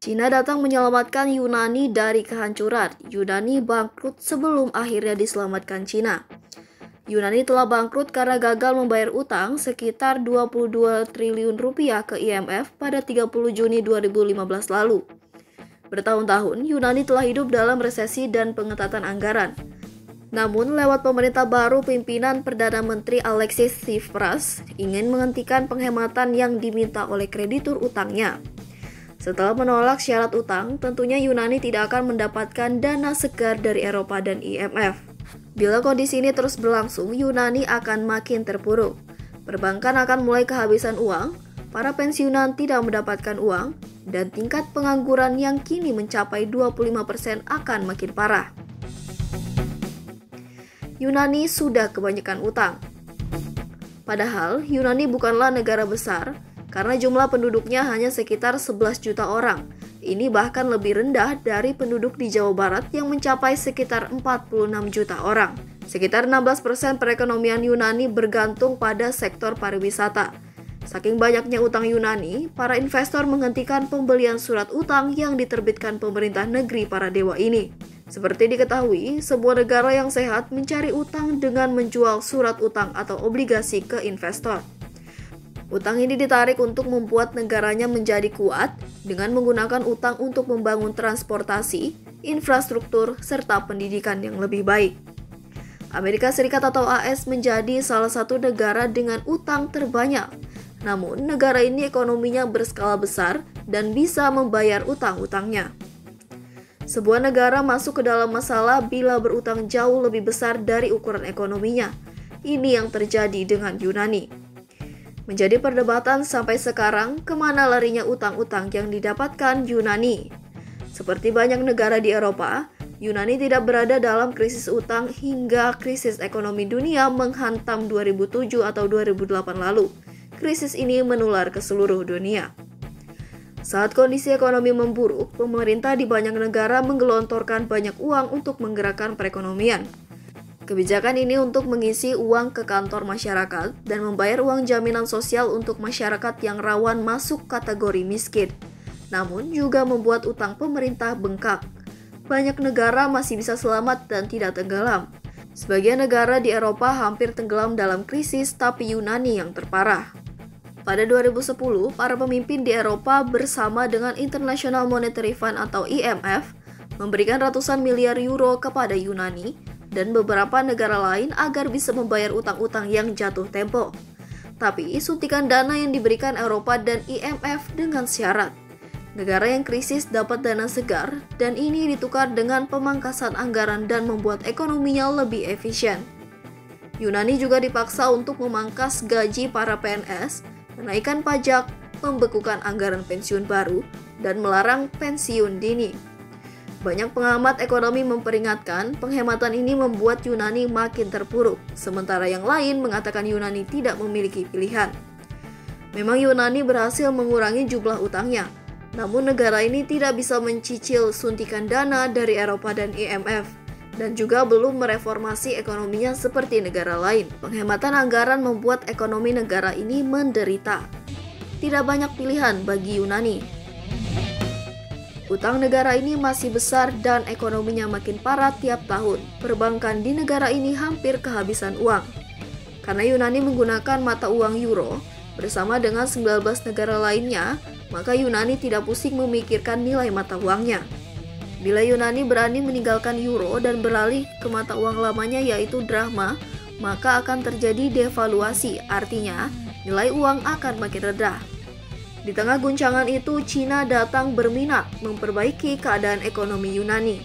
Cina datang menyelamatkan Yunani dari kehancuran. Yunani bangkrut sebelum akhirnya diselamatkan Cina. Yunani telah bangkrut karena gagal membayar utang sekitar 22 triliun rupiah ke IMF pada 30 Juni 2015 lalu. Bertahun-tahun, Yunani telah hidup dalam resesi dan pengetatan anggaran. Namun, lewat pemerintah baru pimpinan Perdana Menteri Alexis Tsipras ingin menghentikan penghematan yang diminta oleh kreditur utangnya. Setelah menolak syarat utang, tentunya Yunani tidak akan mendapatkan dana segar dari Eropa dan IMF. Bila kondisi ini terus berlangsung, Yunani akan makin terpuruk. Perbankan akan mulai kehabisan uang, para pensiunan tidak mendapatkan uang, dan tingkat pengangguran yang kini mencapai 25% akan makin parah. Yunani sudah kebanyakan utang. Padahal, Yunani bukanlah negara besar, karena jumlah penduduknya hanya sekitar 11 juta orang. Ini bahkan lebih rendah dari penduduk di Jawa Barat yang mencapai sekitar 46 juta orang. Sekitar 16% perekonomian Yunani bergantung pada sektor pariwisata. Saking banyaknya utang Yunani, para investor menghentikan pembelian surat utang yang diterbitkan pemerintah negeri para dewa ini. Seperti diketahui, sebuah negara yang sehat mencari utang dengan menjual surat utang atau obligasi ke investor. Utang ini ditarik untuk membuat negaranya menjadi kuat dengan menggunakan utang untuk membangun transportasi, infrastruktur, serta pendidikan yang lebih baik. Amerika Serikat atau AS menjadi salah satu negara dengan utang terbanyak. Namun, negara ini ekonominya berskala besar dan bisa membayar utang-utangnya. Sebuah negara masuk ke dalam masalah bila berutang jauh lebih besar dari ukuran ekonominya. Ini yang terjadi dengan Yunani. Menjadi perdebatan sampai sekarang, kemana larinya utang-utang yang didapatkan Yunani. Seperti banyak negara di Eropa, Yunani tidak berada dalam krisis utang hingga krisis ekonomi dunia menghantam 2007 atau 2008 lalu. Krisis ini menular ke seluruh dunia. Saat kondisi ekonomi memburuk, pemerintah di banyak negara menggelontorkan banyak uang untuk menggerakkan perekonomian. Kebijakan ini untuk mengisi uang ke kantor masyarakat dan membayar uang jaminan sosial untuk masyarakat yang rawan masuk kategori miskin. Namun juga membuat utang pemerintah bengkak. Banyak negara masih bisa selamat dan tidak tenggelam. Sebagian negara di Eropa hampir tenggelam dalam krisis, tapi Yunani yang terparah. Pada 2010, para pemimpin di Eropa bersama dengan International Monetary Fund atau IMF memberikan ratusan miliar euro kepada Yunani dan beberapa negara lain agar bisa membayar utang-utang yang jatuh tempo. Tapi, suntikan dana yang diberikan Eropa dan IMF dengan syarat. Negara yang krisis dapat dana segar dan ini ditukar dengan pemangkasan anggaran dan membuat ekonominya lebih efisien. Yunani juga dipaksa untuk memangkas gaji para PNS, menaikkan pajak, membekukan anggaran pensiun baru, dan melarang pensiun dini. Banyak pengamat ekonomi memperingatkan penghematan ini membuat Yunani makin terpuruk, sementara yang lain mengatakan Yunani tidak memiliki pilihan. Memang Yunani berhasil mengurangi jumlah utangnya, namun negara ini tidak bisa mencicil suntikan dana dari Eropa dan IMF, dan juga belum mereformasi ekonominya seperti negara lain. Penghematan anggaran membuat ekonomi negara ini menderita. Tidak banyak pilihan bagi Yunani. Utang negara ini masih besar dan ekonominya makin parah tiap tahun. Perbankan di negara ini hampir kehabisan uang. Karena Yunani menggunakan mata uang euro bersama dengan 19 negara lainnya, maka Yunani tidak pusing memikirkan nilai mata uangnya. Bila Yunani berani meninggalkan euro dan beralih ke mata uang lamanya yaitu drachma, maka akan terjadi devaluasi, artinya nilai uang akan makin rendah. Di tengah guncangan itu, Cina datang berminat memperbaiki keadaan ekonomi Yunani.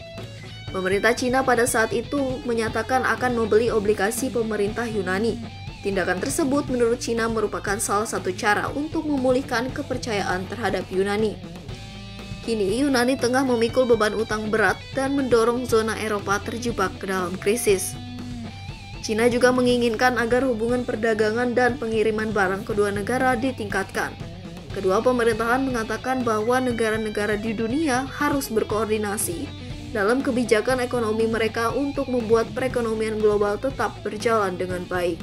Pemerintah Cina pada saat itu menyatakan akan membeli obligasi pemerintah Yunani. Tindakan tersebut menurut Cina merupakan salah satu cara untuk memulihkan kepercayaan terhadap Yunani. Kini Yunani tengah memikul beban utang berat dan mendorong zona Eropa terjebak ke dalam krisis. Cina juga menginginkan agar hubungan perdagangan dan pengiriman barang kedua negara ditingkatkan. Kedua pemerintahan mengatakan bahwa negara-negara di dunia harus berkoordinasi dalam kebijakan ekonomi mereka untuk membuat perekonomian global tetap berjalan dengan baik.